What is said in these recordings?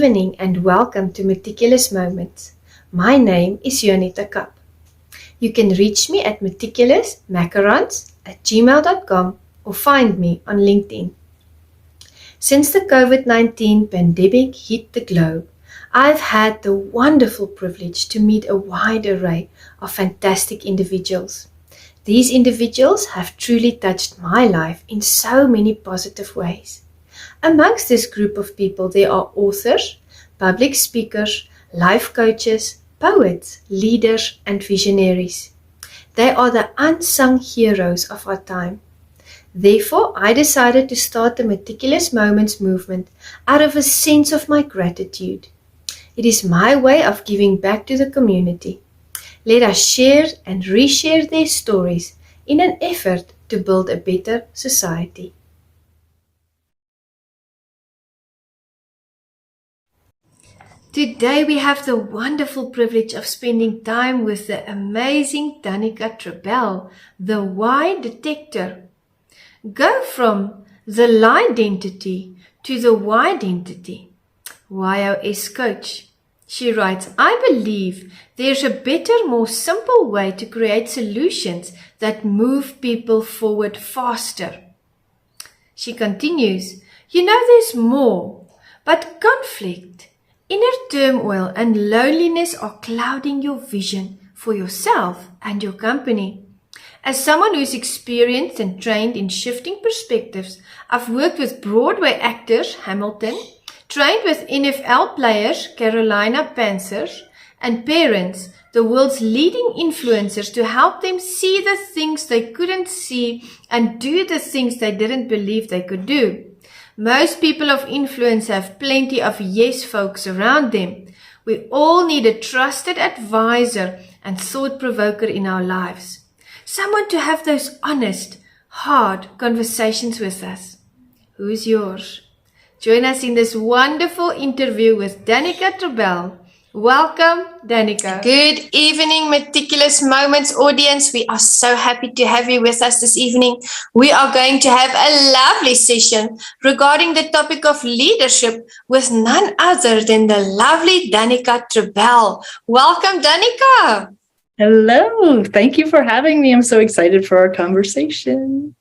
evening and welcome to Meticulous Moments. My name is Juanita Kapp. You can reach me at meticulousmacarons@gmail.com or find me on LinkedIn. Since the COVID-19 pandemic hit the globe, I've had the wonderful privilege to meet a wide array of fantastic individuals. These individuals have truly touched my life in so many positive ways. Amongst this group of people, there are authors, public speakers, life coaches, poets, leaders, and visionaries. They are the unsung heroes of our time. Therefore, I decided to start the Meticulous Moments movement out of a sense of my gratitude. It is my way of giving back to the community. Let us share and reshare their stories in an effort to build a better society. Today we have the wonderful privilege of spending time with the amazing Danica Trebel, the why detector. Go from the lie identity to the why identity. YOS coach. She writes, I believe there's a better, more simple way to create solutions that move people forward faster. She continues, there's more, but conflict, inner turmoil and loneliness are clouding your vision for yourself and your company. As someone who's experienced and trained in shifting perspectives, I've worked with Broadway actors, Hamilton, trained with NFL players, Carolina Panthers, and parents, the world's leading influencers, to help them see the things they couldn't see and do the things they didn't believe they could do. Most people of influence have plenty of yes folks around them. We all need a trusted advisor and thought provoker in our lives. Someone to have those honest, hard conversations with us. Who's yours? Join us in this wonderful interview with Danica Trebel. Welcome, Danica. Good evening, Meticulous Moments audience. We are so happy to have you with us this evening. We are going to have a lovely session regarding the topic of leadership with none other than the lovely Danica Trebel. Welcome, Danica. Hello. Thank you for having me. I'm so excited for our conversation.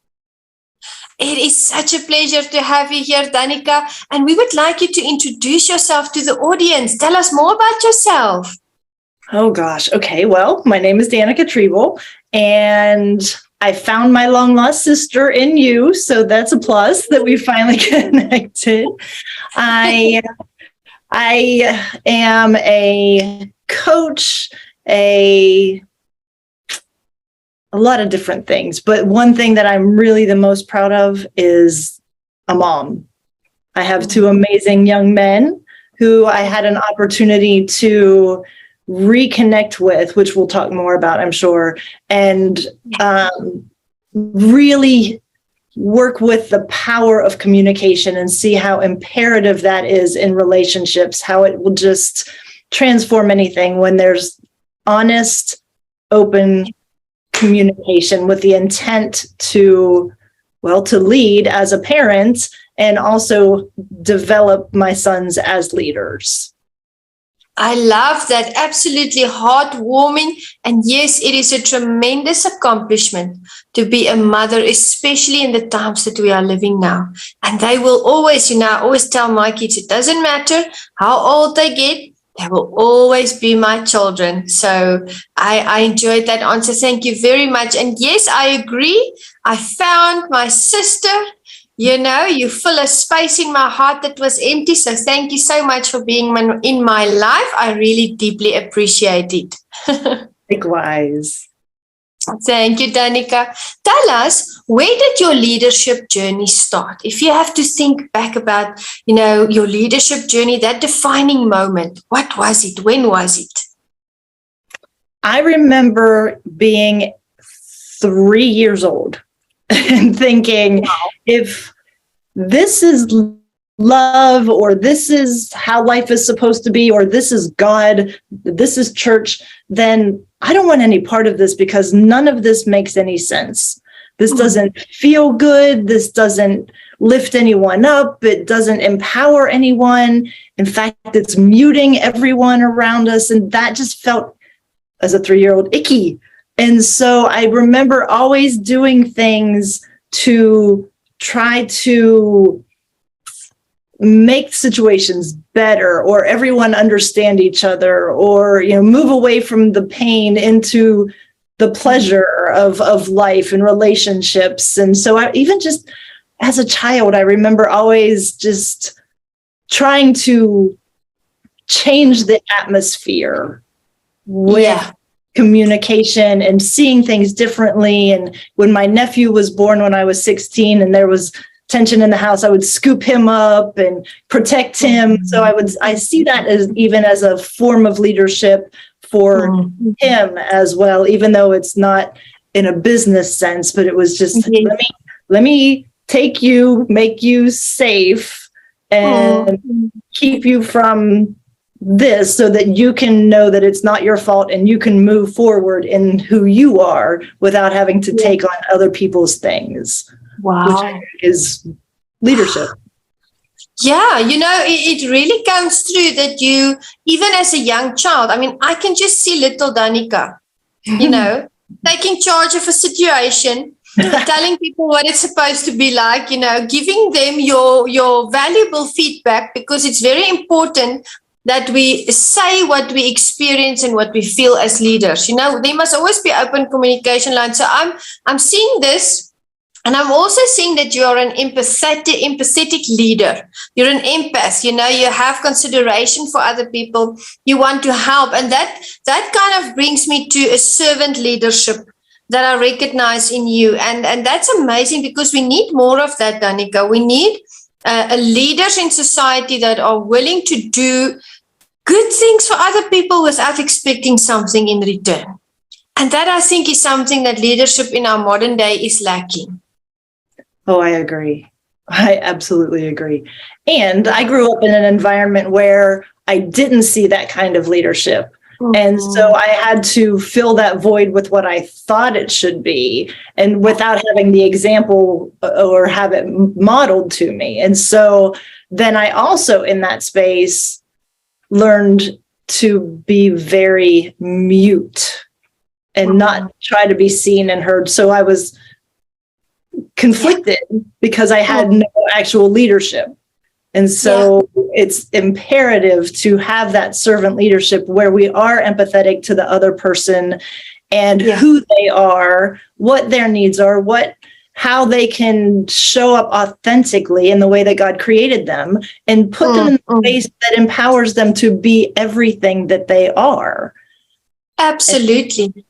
It is such a pleasure to have you here, Danica, and we would like you to introduce yourself to the audience. Tell us more about yourself. Oh, gosh. Okay. Well, my name is Danica Trebel, and I found my long-lost sister in you, so that's a plus that we finally connected. I am a coach, a lot of different things, but one thing that I'm really the most proud of is a mom. I have two amazing young men who I had an opportunity to reconnect with, which we'll talk more about, I'm sure, and really work with the power of communication and see how imperative that is in relationships, how it will just transform anything when there's honest, open communication with the intent to lead as a parent and also develop my sons as leaders. I love that. Absolutely heartwarming. And yes, it is a tremendous accomplishment to be a mother, especially in the times that we are living now. And they will always, I always tell my kids, it doesn't matter how old they get, they will always be my children. So I enjoyed that answer. Thank you very much. And yes, I agree. I found my sister. You fill a space in my heart that was empty. So thank you so much for being in my life. I really deeply appreciate it. Likewise. Thank you, Danica. Tell us, where did your leadership journey start? If you have to think back about, your leadership journey, that defining moment, what was it? When was it? I remember being 3 years old and thinking, if this is love, or this is how life is supposed to be, or this is God, this is church, then I don't want any part of this because none of this makes any sense. This doesn't feel good. This doesn't lift anyone up. It doesn't empower anyone. In fact, it's muting everyone around us. And that just felt, as a 3-year-old, icky. And so I remember always doing things to try to make situations better, or everyone understand each other, or, you know, move away from the pain into the pleasure of life and relationships. And so even just as a child, I remember always just trying to change the atmosphere with communication and seeing things differently. And when my nephew was born when I was 16 and there was tension in the house, I would scoop him up and protect him. So I see that as even as a form of leadership for him as well, even though it's not in a business sense, but it was just, let me take you, make you safe, and keep you from this so that you can know that it's not your fault and you can move forward in who you are without having to take on other people's things. Wow. Which I think is leadership. Yeah, you know, it really comes through that you, even as a young child, I mean, I can just see little Danica, you know, taking charge of a situation, telling people what it's supposed to be like, you know, giving them your valuable feedback, because it's very important that we say what we experience and what we feel as leaders. You know, there must always be open communication lines. So I'm seeing this. And I'm also seeing that you are an empathetic leader. You're an empath, you know, you have consideration for other people. You want to help. And that kind of brings me to a servant leadership that I recognize in you. And that's amazing, because we need more of that, Danica. We need leaders in society that are willing to do good things for other people without expecting something in return. And that, I think, is something that leadership in our modern day is lacking. Oh, I agree. I absolutely agree. And I grew up in an environment where I didn't see that kind of leadership. And so I had to fill that void with what I thought it should be, and without having the example or have it modeled to me. And so then I also, in that space, learned to be very mute and not try to be seen and heard. So I was conflicted because I had no actual leadership. And so it's imperative to have that servant leadership where we are empathetic to the other person and who they are, what their needs are, how they can show up authentically in the way that God created them, and put them in a space that empowers them to be everything that they are. Absolutely.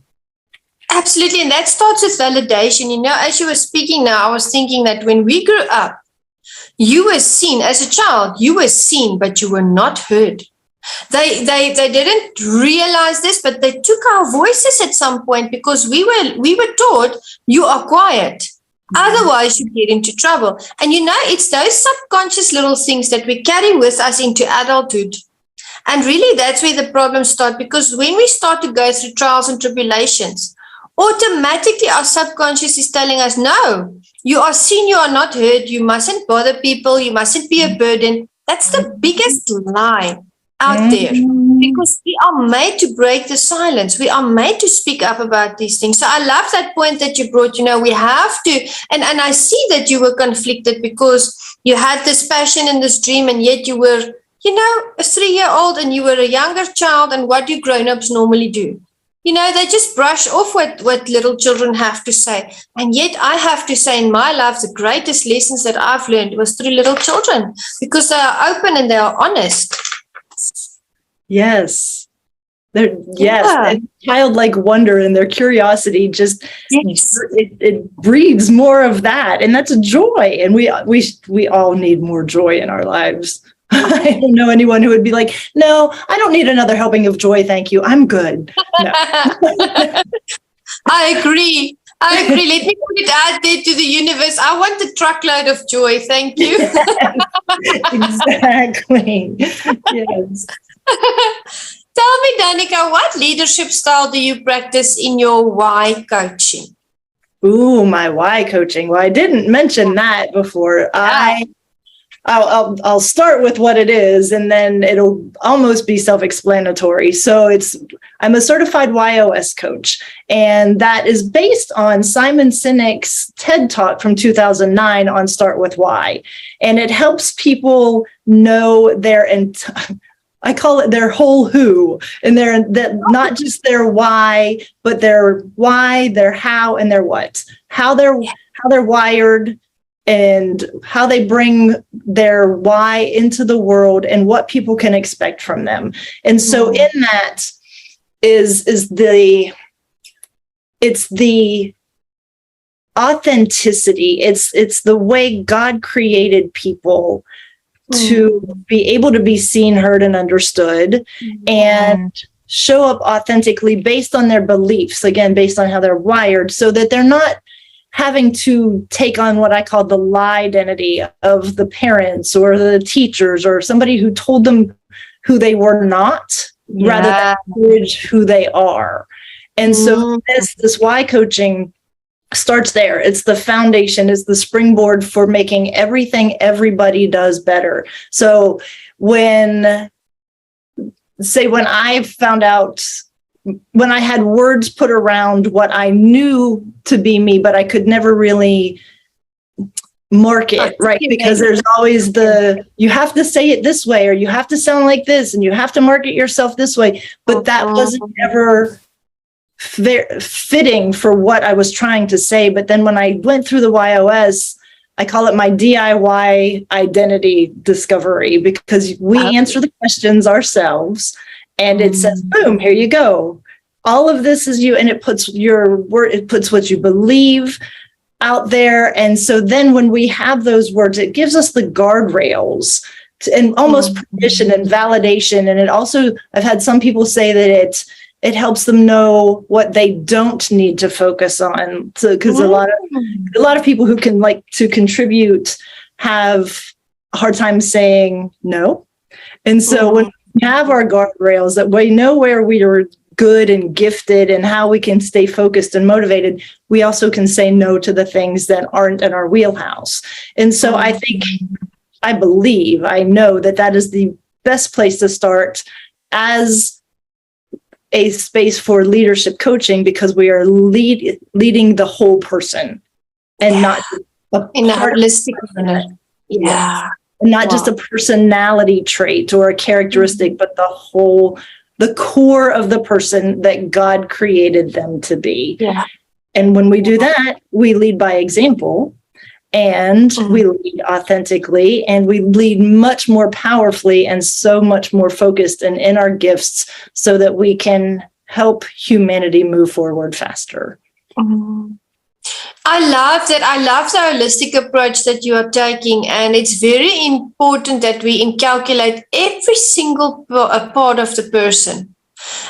Absolutely. And that starts with validation. You know, as you were speaking now, I was thinking that when we grew up, you were seen as a child, you were seen, but you were not heard. They didn't realize this, but they took our voices at some point, because we were taught you are quiet. Otherwise, you get into trouble. And you know, it's those subconscious little things that we carry with us into adulthood. And really, that's where the problems start, because when we start to go through trials and tribulations, automatically our subconscious is telling us, no, you are seen, you are not heard, you mustn't bother people, you mustn't be a burden. That's the biggest lie out there, because we are made to break the silence. We are made to speak up about these things. So I love that point that you brought. You know, we have to, and I see that you were conflicted because you had this passion and this dream, and yet you were, you know, a 3-year-old, and you were a younger child, and what do grown-ups normally do? You know, they just brush off what little children have to say. And yet I have to say, in my life, the greatest lessons that I've learned was through little children, because they are open and they are honest. Yes. And childlike wonder and their curiosity just, it breeds more of that. And that's a joy. And we all need more joy in our lives. I don't know anyone who would be like, no, I don't need another helping of joy. Thank you. I'm good. No. I agree. Let me put it out there to the universe. I want a truckload of joy. Thank you. Exactly. Yes. Tell me, Danica, what leadership style do you practice in your why coaching? Ooh, my why coaching. Well, I didn't mention that before. I'll start with what it is, and then it'll almost be self-explanatory. So I'm a certified YOS coach, and that is based on Simon Sinek's TED Talk from 2009 on Start With Why. And it helps people know I call it their whole who, and not just their why, but their why, their how, and their what. How they're wired, and how they bring their why into the world, and what people can expect from them. And so in that it's the authenticity. It's the way God created people to be able to be seen, heard, and understood, and show up authentically based on their beliefs, again, based on how they're wired, so that they're not having to take on what I call the lie identity of the parents or the teachers or somebody who told them who they were not, rather than encourage who they are. And so this why coaching starts there. It's the foundation, is the springboard for making everything everybody does better. So when I found out, when I had words put around what I knew to be me, but I could never really mark it, right? Because there's always you have to say it this way, or you have to sound like this, and you have to market yourself this way. But that wasn't ever fitting for what I was trying to say. But then when I went through the YOS, I call it my DIY identity discovery, because we answer the questions ourselves, and it says, boom, here you go. All of this is you, and it puts what you believe out there. And so then when we have those words, it gives us the guardrails and almost permission and validation. And it also, I've had some people say that it helps them know what they don't need to focus on. So, because a lot of people who can like to contribute have a hard time saying no. And so when we have our guardrails, that we know where we are good and gifted and how we can stay focused and motivated, we also can say no to the things that aren't in our wheelhouse. And so I know that is the best place to start as a space for leadership coaching, because we are leading the whole person, and not in a holistic manner. Yeah. And not just a personality trait or a characteristic, but the core of the person that God created them to be. Yeah. And when we do that, we lead by example, and we lead authentically, and we lead much more powerfully and so much more focused and in our gifts, so that we can help humanity move forward faster. I love that. I love the holistic approach that you are taking, and it's very important that we inculcate every single part of the person.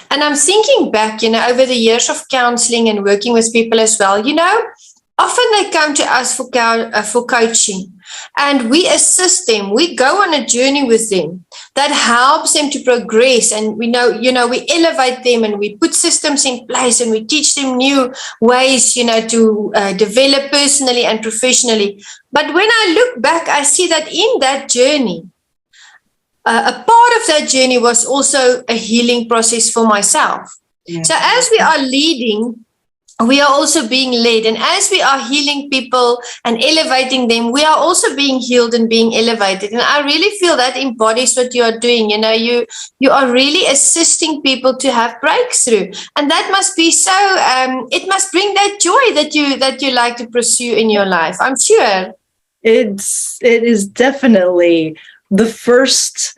And I'm thinking back, over the years of counseling and working with people as well, often they come to us for coaching, and we assist them. We go on a journey with them that helps them to progress, and we elevate them, and we put systems in place, and we teach them new ways, to develop personally and professionally. But when I look back, I see that in that journey, a part of that journey was also a healing process for myself. Yeah. So as we are leading, we are also being led. And as we are healing people and elevating them, we are also being healed and being elevated. And I really feel that embodies what you are doing. You are really assisting people to have breakthrough. And that must be so, it must bring that joy that you like to pursue in your life, I'm sure. It is definitely the first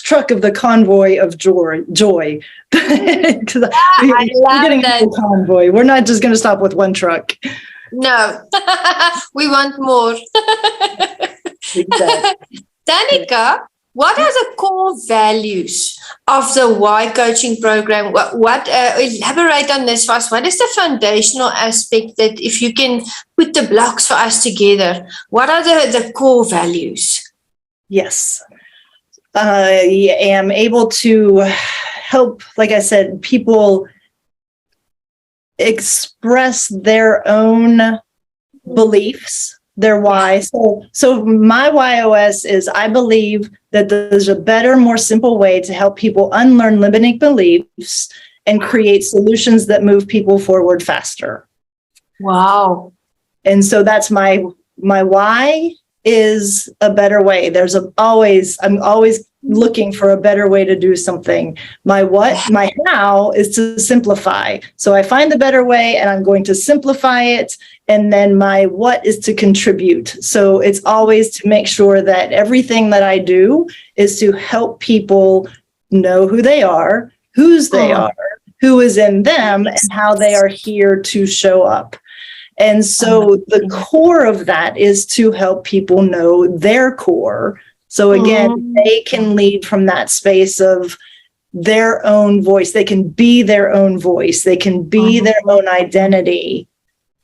truck of the convoy of joy. I love that convoy. We're not just going to stop with one truck. No, we want more. Exactly. Danica, what are the core values of the Y coaching program? What elaborate on this for us? What is the foundational aspect that, if you can put the blocks for us together, what are the core values? Yes. I am able to help, like I said, people express their own beliefs, their why. So my YOS is, I believe that there's a better, more simple way to help people unlearn limiting beliefs and create solutions that move people forward faster. Wow. And so that's my why is a better way. I'm always looking for a better way to do something. My how is to simplify. So I find the better way and I'm going to simplify it. And then my what is to contribute. So it's always to make sure that everything that I do is to help people know who they are, whose they are, who is in them, and how they are here to show up. And so the core of that is to help people know their core. So again, they can lead from that space of their own voice. They can be their own voice. They can be their own identity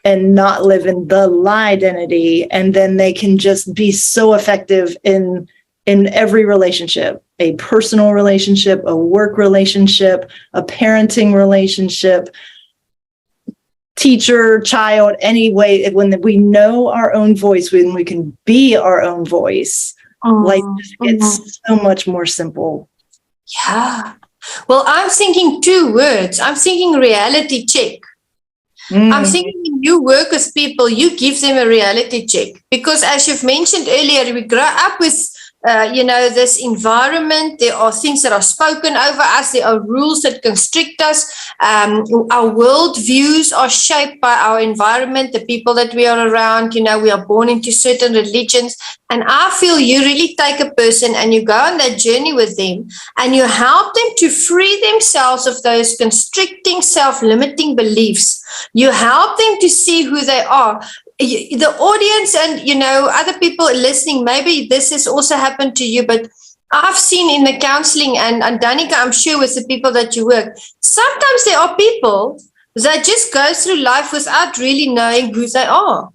and not live in the lie identity. And then they can just be so effective in every relationship, a personal relationship, a work relationship, a parenting relationship, teacher, child, any way. When we know our own voice, when we can be our own voice, life just gets so much more simple. Yeah. Well, I'm thinking two words. I'm thinking reality check. I'm thinking when you work with people, you give them a reality check. Because as you've mentioned earlier, we grow up with this environment. There are things that are spoken over us. There are rules that constrict us. Our world views are shaped by our environment, the people that we are around. We are born into certain religions. And I feel you really take a person and you go on that journey with them and you help them to free themselves of those constricting, self-limiting beliefs. You help them to see who they are. The audience and, other people listening, maybe this has also happened to you, but I've seen in the counseling and Danica, I'm sure with the people that you work, sometimes there are people that just go through life without really knowing who they are.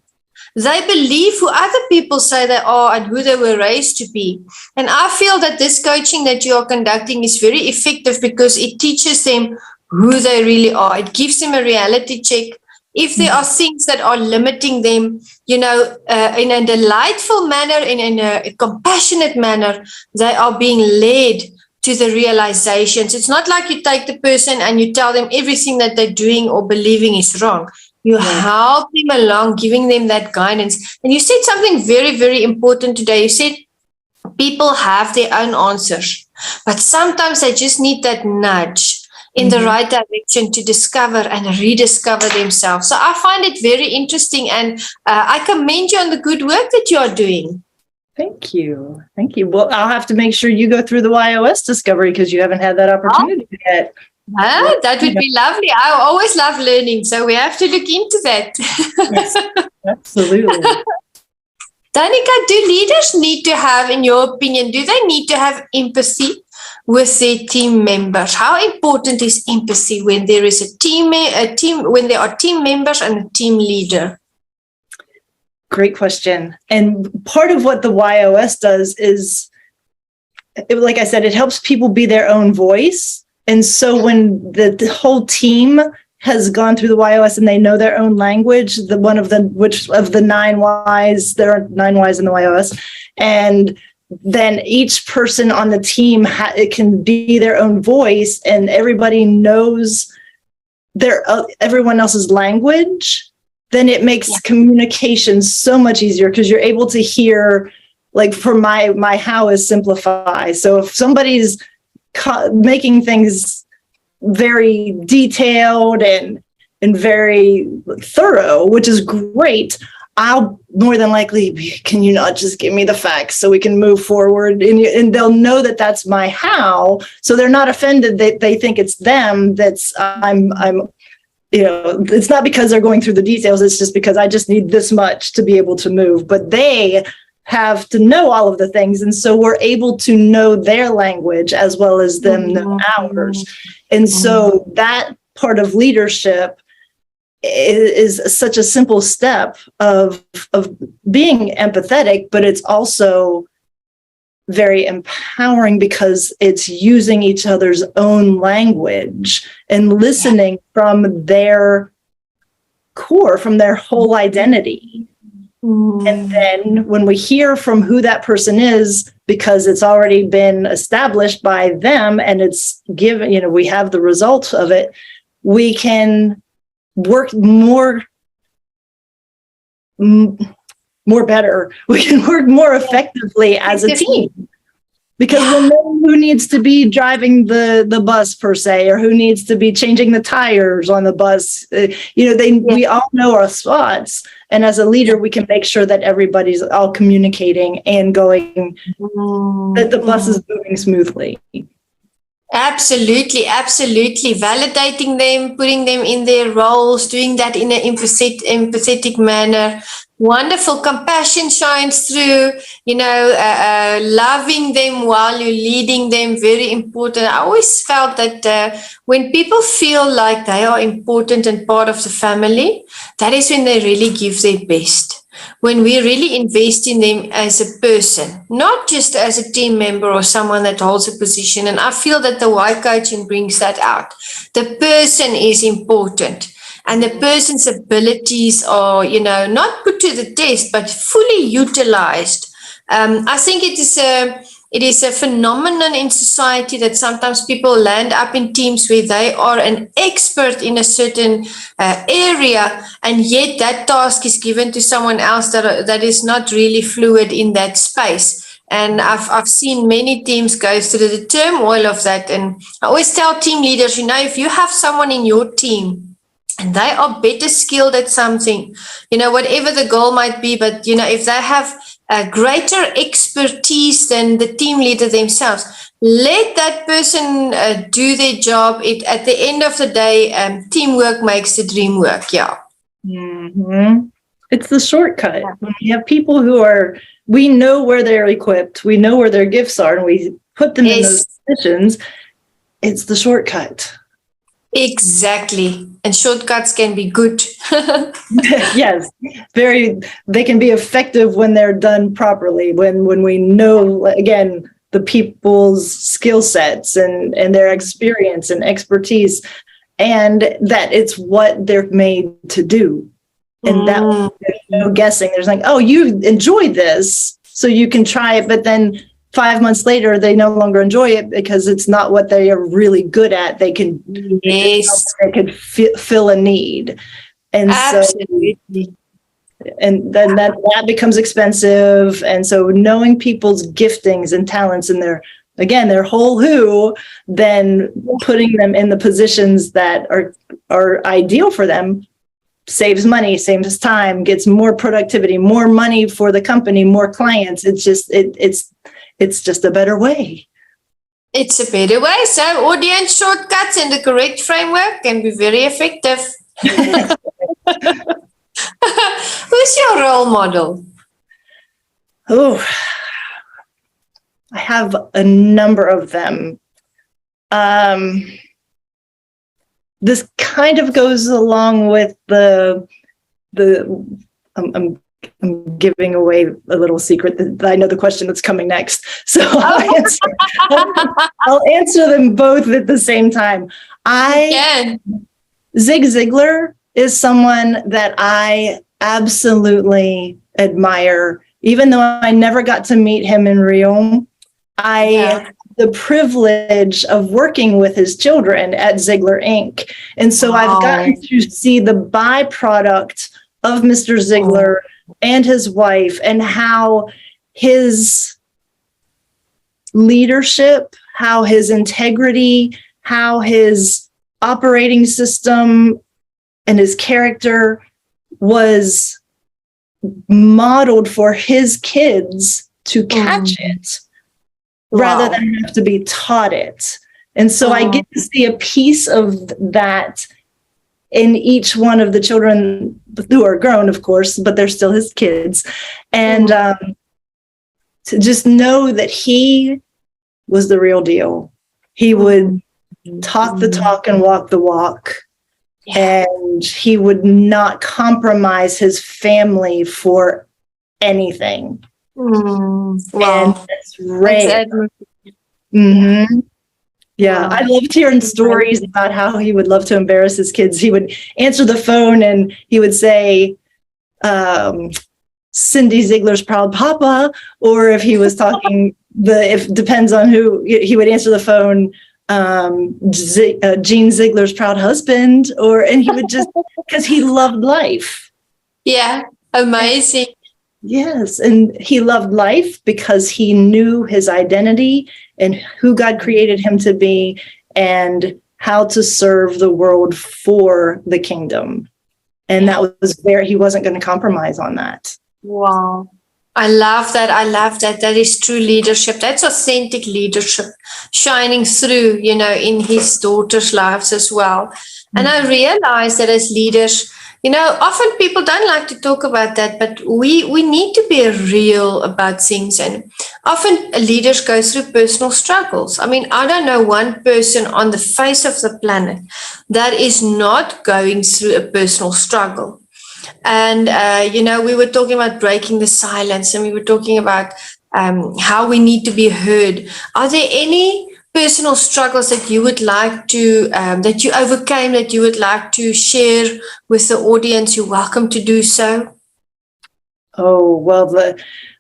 They believe who other people say they are and who they were raised to be. And I feel that this coaching that you are conducting is very effective because it teaches them who they really are. It gives them a reality check. If there are things that are limiting them, in a delightful manner, in a compassionate manner, they are being led to the realizations. It's not like you take the person and you tell them everything that they're doing or believing is wrong. You help them along, giving them that guidance. And you said something very, very important today. You said people have their own answers, but sometimes they just need that nudge in the right direction to discover and rediscover themselves. So I find it very interesting and I commend you on the good work that you are doing. Thank you. Thank you. Well, I'll have to make sure you go through the YOS discovery because you haven't had that opportunity yet. That would be lovely. I always love learning, so we have to look into that. Yes, absolutely. Danica, do leaders need to have, in your opinion, do they need to have empathy with their team members? How important is empathy when there is a team, when there are team members and a team leader? Great question. And part of what the YOS does is, like I said, it helps people be their own voice. And so when the whole team has gone through the YOS and they know their own language, which of the 9 Ys, there are 9 Ys in the YOS, and then each person on the team it can be their own voice, and everybody knows everyone else's language. Then it makes communication so much easier because you're able to hear, like for my how is simplify. So if somebody's making things very detailed and very thorough, which is great, I'll more than likely be, can you not just give me the facts so we can move forward? And they'll know that that's my how. So they're not offended that they think it's them. That's it's not because they're going through the details. It's just because I just need this much to be able to move. But they have to know all of the things. And so we're able to know their language as well as them know ours. And so that part of leadership is such a simple step of being empathetic, but it's also very empowering because it's using each other's own language and listening from their core, from their whole identity. And then when we hear from who that person is, because it's already been established by them and it's given, we have the results of it, we can work more better. We can work more effectively as a team. Because we'll know who needs to be driving the bus per se, or who needs to be changing the tires on the bus. We all know our spots. And as a leader, we can make sure that everybody's all communicating and going, that the bus is moving smoothly. Absolutely, absolutely. Validating them, putting them in their roles, doing that in an empathetic manner. Wonderful. Compassion shines through, loving them while you're leading them. Very important. I always felt that when people feel like they are important and part of the family, that is when they really give their best. When we really invest in them as a person, not just as a team member or someone that holds a position. And I feel that the Y coaching brings that out. The person is important. And the person's abilities are, not put to the test, but fully utilized. I think it is a phenomenon in society that sometimes people land up in teams where they are an expert in a certain area, and yet that task is given to someone else that is not really fluid in that space. And I've seen many teams go through the turmoil of that. And I always tell team leaders, if you have someone in your team and they are better skilled at something, whatever the goal might be, but, if they have a greater expertise than the team leader themselves, let that person do their job. At the end of the day, teamwork makes the dream work. Yeah. Mm-hmm. It's the shortcut. When we have people we know where they're equipped, we know where their gifts are, and we put them in those positions. It's the shortcut. Exactly. And shortcuts can be good. Yes, they can be effective when they're done properly, when we know, again, the people's skill sets and their experience and expertise, and that it's what they're made to do. And that there's no guessing. There's like, oh, you enjoyed this, so you can try it, but then 5 months later, they no longer enjoy it because it's not what they are really good at. They can fill a need. And absolutely. And then that becomes expensive. And so knowing people's giftings and talents and their whole who, then putting them in the positions that are ideal for them saves money, saves time, gets more productivity, more money for the company, more clients. It's just a better way. It's a better way. So audience shortcuts in the correct framework can be very effective. Who's your role model? Oh, I have a number of them. This kind of goes along with I'm giving away a little secret that I know the question that's coming next. So I'll answer them both at the same time. Zig Ziglar is someone that I absolutely admire. Even though I never got to meet him in Rio, I had the privilege of working with his children at Ziglar Inc. And so I've gotten to see the byproduct of Mr. Ziglar and his wife, and how his leadership, how his integrity, how his operating system and his character was modeled for his kids to catch it rather than have to be taught it. And so I get to see a piece of that in each one of the children who are grown, of course, but they're still his kids. And to just know that he was the real deal. He would talk the talk and walk the walk. And he would not compromise his family for anything. Wow. And that's rare. Mm-hmm. Yeah, I loved hearing stories about how he would love to embarrass his kids. He would answer the phone and he would say, Cindy Ziegler's Proud Papa, or if he was talking, if depends on who, he would answer the phone, Gene Ziegler's Proud Husband, and he would just, because he loved life. Yeah, amazing. Yes, and he loved life because he knew his identity and who God created him to be and how to serve the world for the kingdom. And that was where he wasn't going to compromise on that. Wow. I love that. I love that. That is true leadership. That's authentic leadership shining through, in his daughters' lives as well. And I realize that as leaders, often people don't like to talk about that, but we need to be real about things. And often leaders go through personal struggles. I mean, I don't know one person on the face of the planet that is not going through a personal struggle. And, we were talking about breaking the silence, and we were talking about how we need to be heard. Are there any personal struggles that you would like to, that you overcame, that you would like to share with the audience? You're welcome to do so. Oh, well,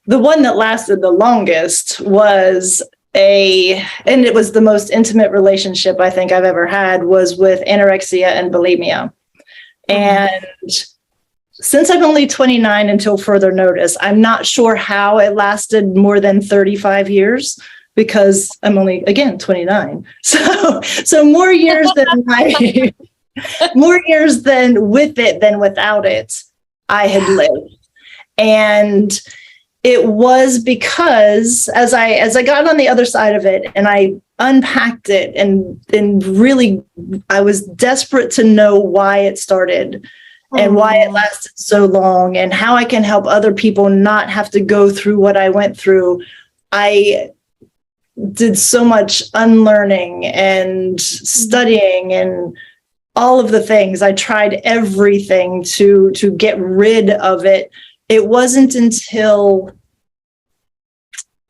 the one that lasted the longest was and it was the most intimate relationship I think I've ever had, was with anorexia and bulimia. And since I'm only 29 until further notice, I'm not sure how it lasted more than 35 years because I'm only, again, 29. So more years more years than with it than without it, I had lived. And it was because as I got on the other side of it and I unpacked it and really I was desperate to know why it started and why it lasted so long and how I can help other people not have to go through what I went through. I did so much unlearning and studying and all of the things. I tried everything to get rid of it. It wasn't until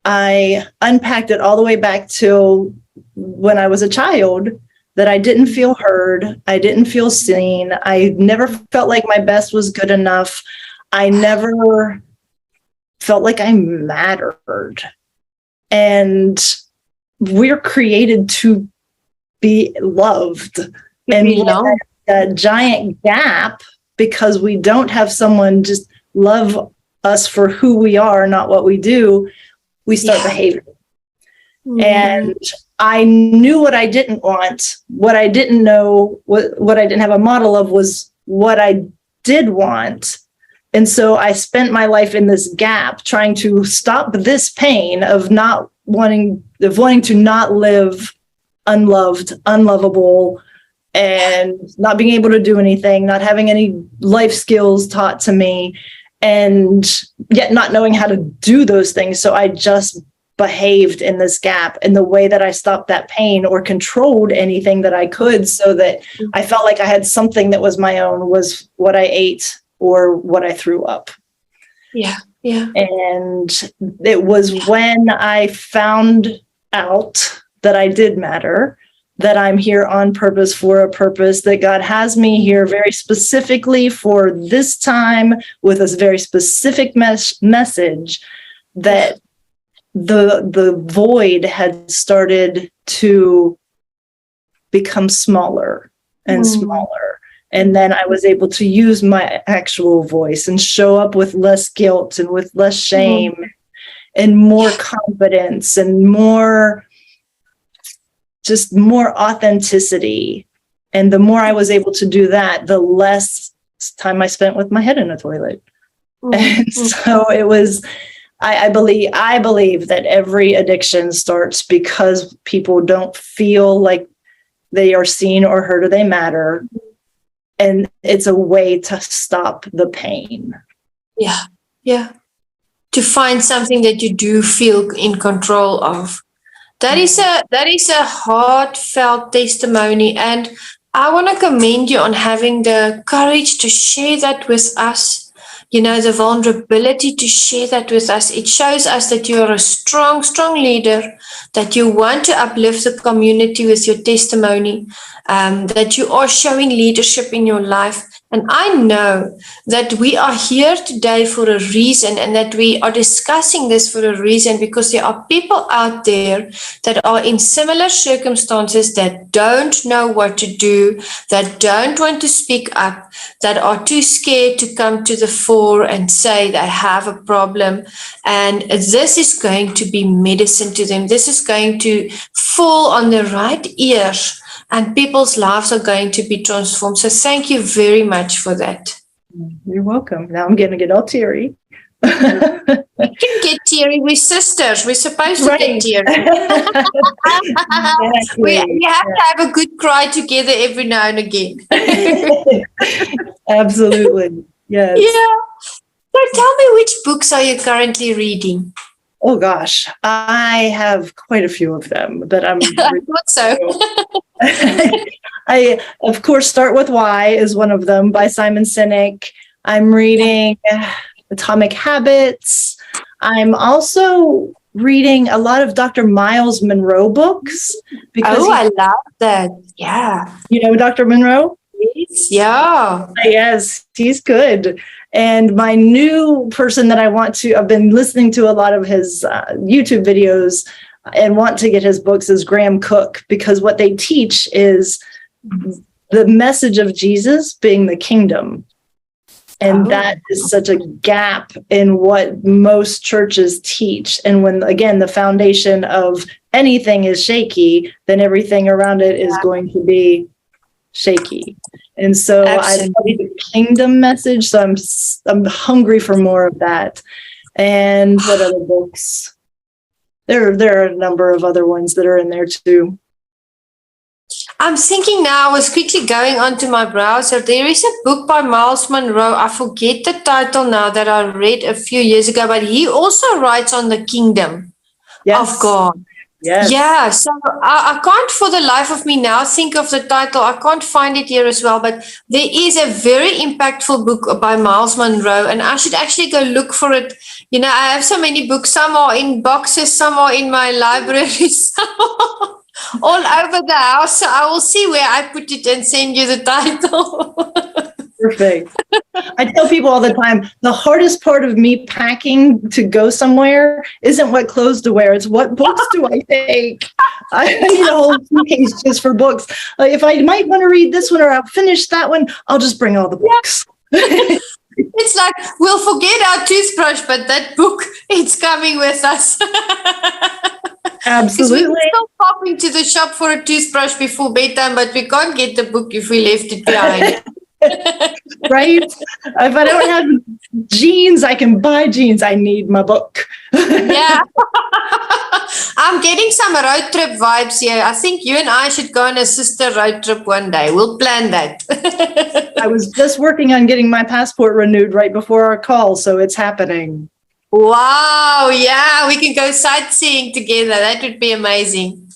I unpacked it all the way back to when I was a child that I didn't feel heard. I didn't feel seen. I never felt like my best was good enough. I never felt like I mattered. And we're created to be loved. And that giant gap, because we don't have someone just love us for who we are, not what we do, we start behaving. And I knew what I didn't want. What I didn't know, what I didn't have a model of was what I did want. And so I spent my life in this gap trying to stop this pain of wanting to not live unloved, unlovable, and not being able to do anything, not having any life skills taught to me, and yet not knowing how to do those things. So I just behaved in this gap, and the way that I stopped that pain or controlled anything that I could so that I felt like I had something that was my own was what I ate or what I threw up. Yeah. And it was when I found out that I did matter, that I'm here on purpose for a purpose, that God has me here very specifically for this time with a very specific message, that the void had started to become smaller and smaller. And then I was able to use my actual voice and show up with less guilt and with less shame and more confidence and more authenticity. And the more I was able to do that, the less time I spent with my head in a toilet. And so it was, I believe that every addiction starts because people don't feel like they are seen or heard or they matter. And it's a way to stop the pain. Yeah. To find something that you do feel in control of. That is a heartfelt testimony. And I want to commend you on having the courage to share that with us. the vulnerability to share that with us. It shows us that you are a strong, strong leader, that you want to uplift the community with your testimony, that you are showing leadership in your life. And I know that we are here today for a reason, and that we are discussing this for a reason, because there are people out there that are in similar circumstances, that don't know what to do, that don't want to speak up, that are too scared to come to the fore and say they have a problem. And this is going to be medicine to them. This is going to fall on the right ears, and people's lives are going to be transformed. So thank you very much for that. You're welcome. Now I'm going to get all teary. We can get teary. We're sisters. We're supposed to get teary. we have to have a good cry together every now and again. Absolutely. Yes. Yeah. So tell me, which books are you currently reading? Oh gosh, I have quite a few of them that I'm. I thought so. I, of course, Start With Why is one of them by Simon Sinek. I'm reading Atomic Habits. I'm also reading a lot of Dr. Miles Monroe books. Because I love that. Yeah. You know Dr. Monroe? Yes. Yeah. Yes, he's good. And my new person that I've been listening to a lot of his YouTube videos and want to get his books is Graham Cook, because what they teach is the message of Jesus being the kingdom. And that is such a gap in what most churches teach. And when, again, the foundation of anything is shaky, then everything around it is going to be shaky. And so I love the kingdom message. So I'm hungry for more of that. And what other books? There are a number of other ones that are in there too. I'm thinking now, I was quickly going onto my browser. There is a book by Miles Monroe. I forget the title now, that I read a few years ago, but he also writes on the kingdom of God. Yes. Yeah, so I can't for the life of me now think of the title. I can't find it here as well, but there is a very impactful book by Miles Monroe, and I should actually go look for it. I have so many books. Some are in boxes, some are in my library, some are all over the house. So I will see where I put it and send you the title. Perfect. I tell people all the time, the hardest part of me packing to go somewhere isn't what clothes to wear. It's what books do I take? I need a whole suitcase just for books. If I might want to read this one or I'll finish that one, I'll just bring all the books. It's like, we'll forget our toothbrush, but that book, it's coming with us. Absolutely. We're still popping to the shop for a toothbrush before bedtime, but we can't get the book if we left it behind. Right? If I don't have jeans, I can buy jeans. I need my book. Yeah. I'm getting some road trip vibes here. I think you and I should go on a sister road trip one day. We'll plan that. I was just working on getting my passport renewed right before our call, so it's happening. Wow. Yeah, we can go sightseeing together. That would be amazing.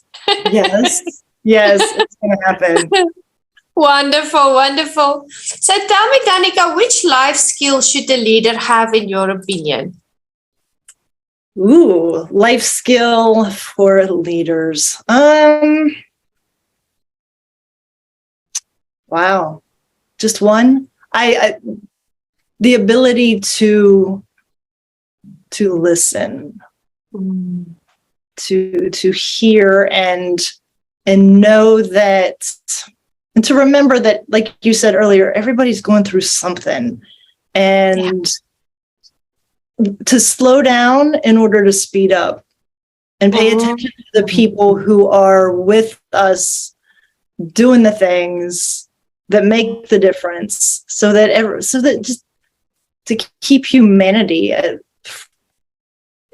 Yes, it's going to happen. Wonderful, wonderful. So tell me, Danica, which life skill should a leader have in your opinion? Ooh, life skill for leaders. Wow. Just one? The ability to listen, to hear and know that, and to remember that, like you said earlier, everybody's going through something, and to slow down in order to speed up and pay attention to the people who are with us doing the things that make the difference, so that just to keep humanity at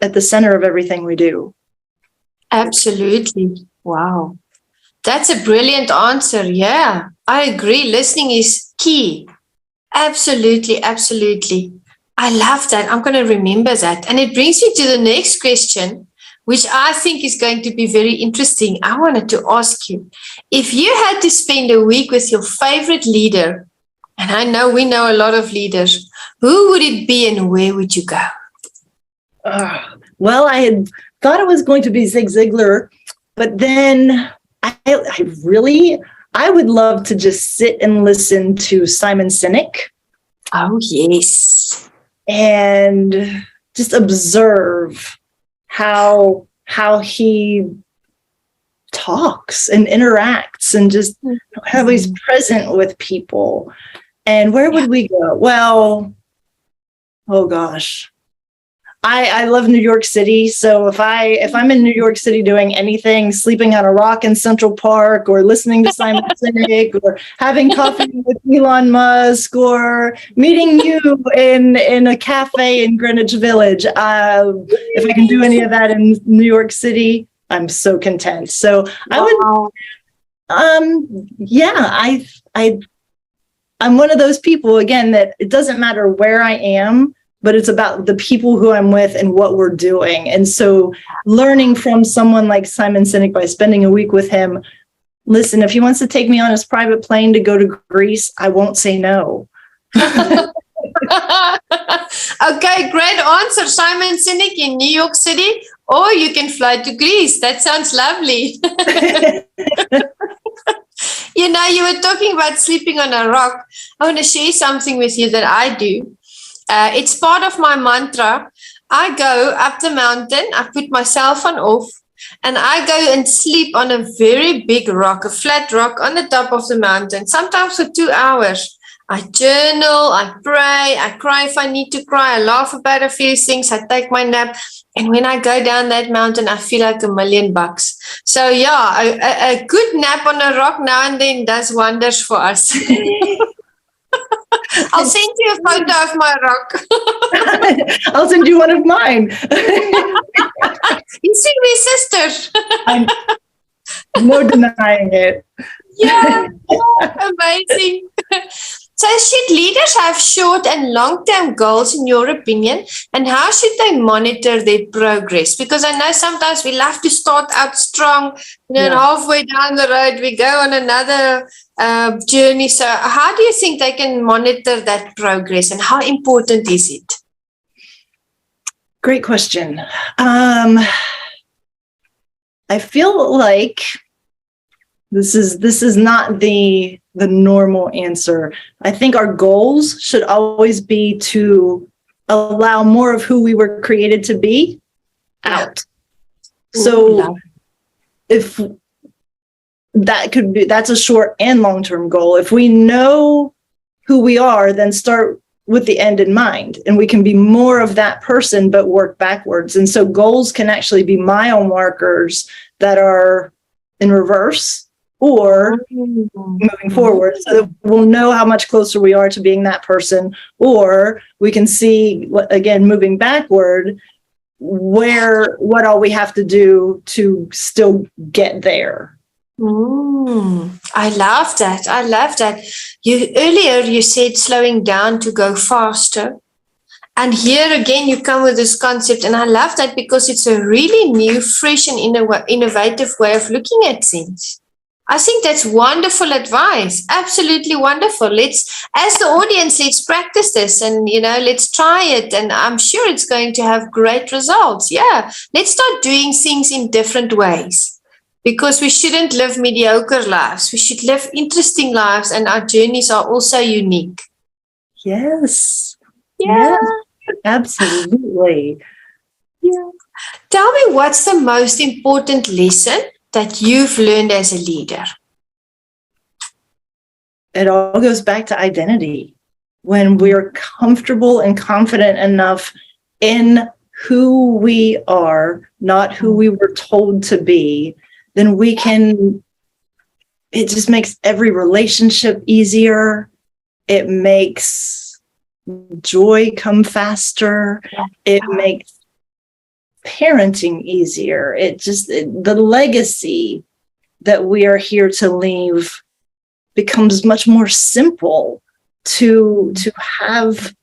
the center of everything we do. Absolutely. Wow. That's a brilliant answer. Yeah, I agree. Listening is key. Absolutely, absolutely. I love that. I'm going to remember that. And it brings me to the next question, which I think is going to be very interesting. I wanted to ask you, if you had to spend a week with your favorite leader, And I know we know a lot of leaders. Who would it be and where would you go? Well, I had thought it was going to be Zig Ziglar, but then I would love to just sit and listen to Simon Sinek. Oh, yes. And just observe how he talks and interacts and just how he's present with people. And where would we go? Well, oh gosh. I love New York City. So if I'm in New York City doing anything, sleeping on a rock in Central Park or listening to Simon Sinek or having coffee with Elon Musk or meeting you in a cafe in Greenwich Village, if I can do any of that in New York City, I'm so content. So I would, I'm one of those people, again, that it doesn't matter where I am, but it's about the people who I'm with and what we're doing. And so learning from someone like Simon Sinek by spending a week with him, listen, if he wants to take me on his private plane to go to Greece, I won't say no. Okay, great answer. Simon Sinek in New York City, or you can fly to Greece. That sounds lovely. You know, you were talking about sleeping on a rock. I want to share something with you that I do. It's part of my mantra. I go up the mountain, I put my cell phone off, and I go and sleep on a very big rock, a flat rock on the top of the mountain, sometimes for 2 hours. I journal, I pray, I cry if I need to cry, I laugh about a few things, I take my nap. And when I go down that mountain, I feel like $1,000,000. So yeah, a good nap on a rock now and then does wonders for us. I'll send you a photo of my rock. I'll send you one of mine. You see, we're sisters. No denying it. Yeah, amazing. So should leaders have short and long-term goals in your opinion? And how should they monitor their progress? Because I know sometimes we love to start out strong, and halfway down the road we go on another journey. So how do you think they can monitor that progress and how important is it? Great question. I feel like this is not the normal answer. I think our goals should always be to allow more of who we were created to be out. So if that's a short and long-term goal. If we know who we are, then start with the end in mind, and we can be more of that person, but work backwards. And so goals can actually be mile markers that are in reverse or moving forward, so that we'll know how much closer we are to being that person, or we can see, again, moving backward, what all we have to do to still get there. I love that. I love that. Earlier you said slowing down to go faster. And here again, you come with this concept. And I love that because it's a really new, fresh and innovative way of looking at things. I think that's wonderful advice. Absolutely wonderful. As the audience, let's practice this and, let's try it. And I'm sure it's going to have great results. Yeah. Let's start doing things in different ways. Because we shouldn't live mediocre lives. We should live interesting lives, and our journeys are also unique. Yes. Yeah. Yes, absolutely. Yeah. Tell me, what's the most important lesson that you've learned as a leader? It all goes back to identity. When we're comfortable and confident enough in who we are, not who we were told to be, then it just makes every relationship easier. It makes joy come faster. It makes parenting easier. The legacy that we are here to leave becomes much more simple to have.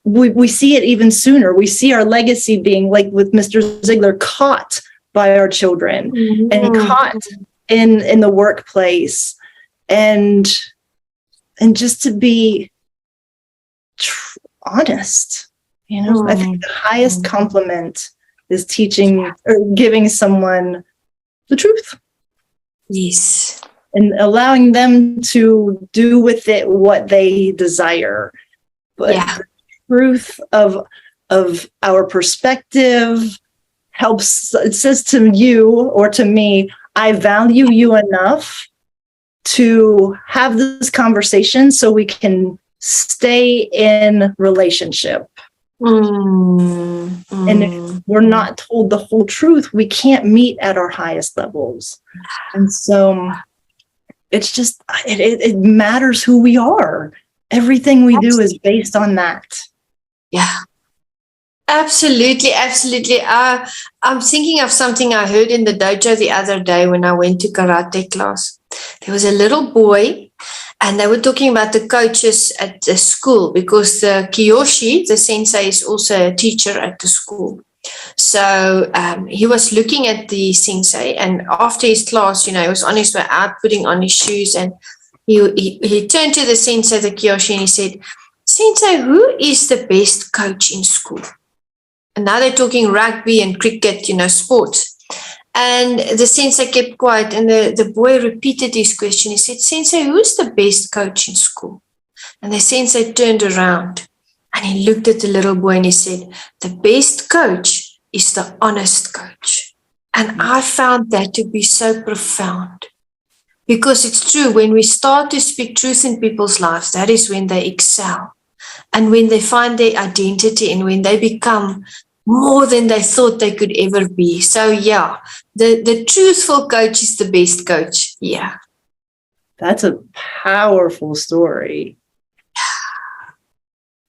We see it even sooner. We see our legacy being, like with Mr. Ziglar, caught by our children and caught in the workplace. And and just to be honest. I think the highest compliment is teaching or giving someone the truth. Yes. And allowing them to do with it what they desire. But the truth of our perspective helps. It says to you or to me, I value you enough to have this conversation so we can stay in relationship. And if we're not told the whole truth, we can't meet at our highest levels. And so it's just, it matters who we are. Everything we do is based on that. Yeah. Absolutely, absolutely. I'm thinking of something I heard in the dojo the other day when I went to karate class. There was a little boy, and they were talking about the coaches at the school, because the Kiyoshi, the sensei, is also a teacher at the school. So he was looking at the sensei, and after his class, he was on his way out, putting on his shoes, and he turned to the sensei, the Kiyoshi, and he said, Sensei, who is the best coach in school? And now they're talking rugby and cricket, sports. And the sensei kept quiet, and the boy repeated his question. He said, Sensei, who's the best coach in school? And the sensei turned around and he looked at the little boy and he said, the best coach is the honest coach. And I found that to be so profound, because it's true, when we start to speak truth in people's lives, that is when they excel, and when they find their identity, and when they become more than they thought they could ever be. So yeah, the truthful coach is the best coach. Yeah. That's a powerful story.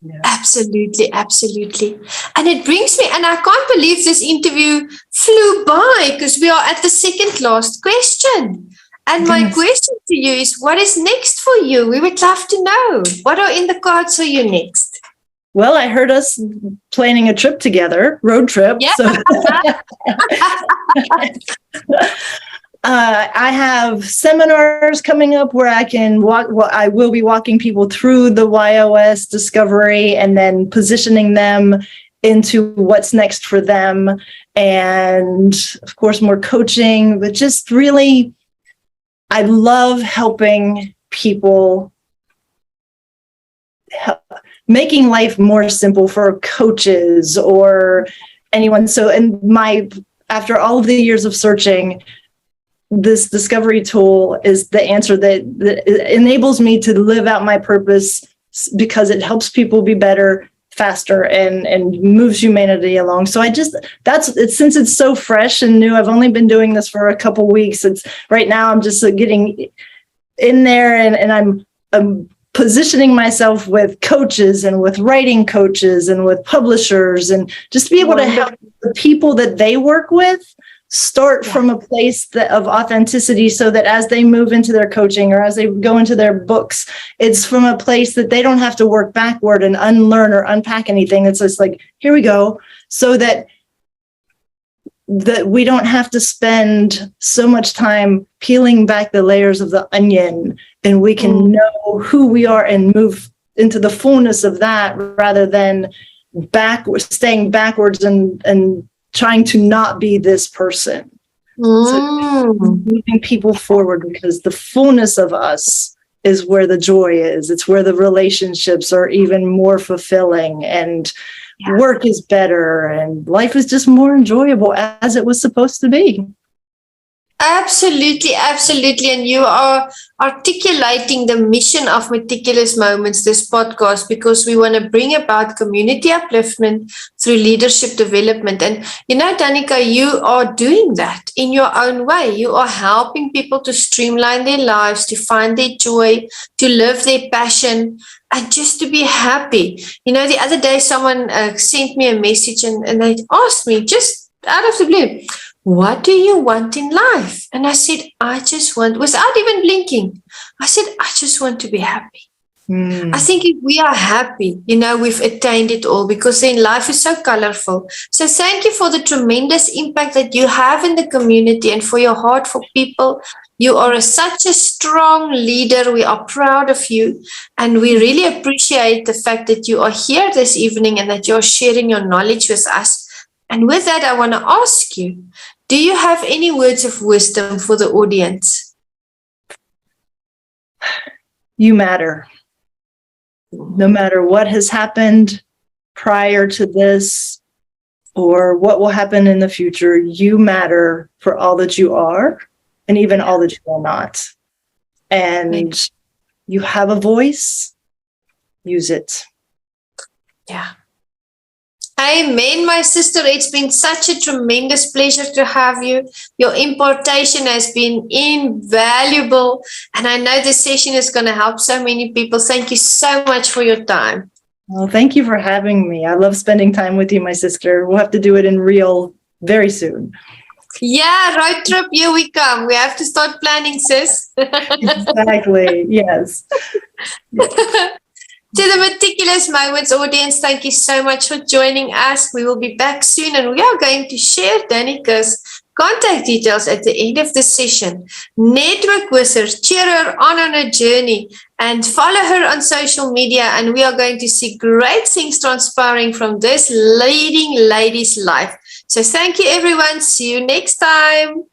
Yeah. Absolutely, absolutely. And it brings me, and I can't believe this interview flew by, because we are at the second last question. And my question to you is, what is next for you? We would love to know. What are in the cards for you next? Well, I heard us planning a trip together, road trip. Yeah. So I have seminars coming up where I can walk. Well, I will be walking people through the YOS discovery and then positioning them into what's next for them. And of course, more coaching, but just really, I love helping people, making life more simple for coaches or anyone. So, after all of the years of searching, this discovery tool is the answer that enables me to live out my purpose, because it helps people be better, faster, and moves humanity along. So since it's so fresh and new, I've only been doing this for a couple weeks. Right now I'm just getting in there, and I'm positioning myself with coaches and with writing coaches and with publishers, and just be able to help the people that they work with start from a place of authenticity, so that as they move into their coaching or as they go into their books, it's from a place that they don't have to work backward and unlearn or unpack anything. It's just like, here we go, so that we don't have to spend so much time peeling back the layers of the onion, and we can know who we are and move into the fullness of that, rather than staying backwards and trying to not be this person. So moving people forward, because the fullness of us is where the joy is. It's where the relationships are even more fulfilling, and work is better, and life is just more enjoyable, as it was supposed to be. Absolutely, absolutely. And you are articulating the mission of Meticulous Moments, this podcast, because we want to bring about community upliftment through leadership development. And Danica, you are doing that in your own way. You are helping people to streamline their lives, to find their joy, to live their passion, and just to be happy. The other day someone sent me a message, and they asked me, just out of the blue, what do you want in life? And I said, I just want, without even blinking, I said, I just want to be happy. I think if we are happy, we've attained it all, because then life is so colorful. So thank you for the tremendous impact that you have in the community and for your heart for people. You are such a strong leader. We are proud of you. And we really appreciate the fact that you are here this evening and that you're sharing your knowledge with us. And with that, I want to ask you, do you have any words of wisdom for the audience? You matter. No matter what has happened prior to this or what will happen in the future, you matter for all that you are and even all that you are not. And you have a voice, use it. Yeah. Amen, my sister. It's been such a tremendous pleasure to have you. Your impartation has been invaluable. And I know this session is going to help so many people. Thank you so much for your time. Well, thank you for having me. I love spending time with you, my sister. We'll have to do it in real very soon. Yeah, road trip, here we come. We have to start planning, sis. Exactly, yes. To the Meticulous Moments audience, thank you so much for joining us. We will be back soon, and we are going to share Danica's contact details at the end of the session. Network with her, cheer her on her journey, and follow her on social media, and we are going to see great things transpiring from this leading lady's life. So thank you, everyone. See you next time.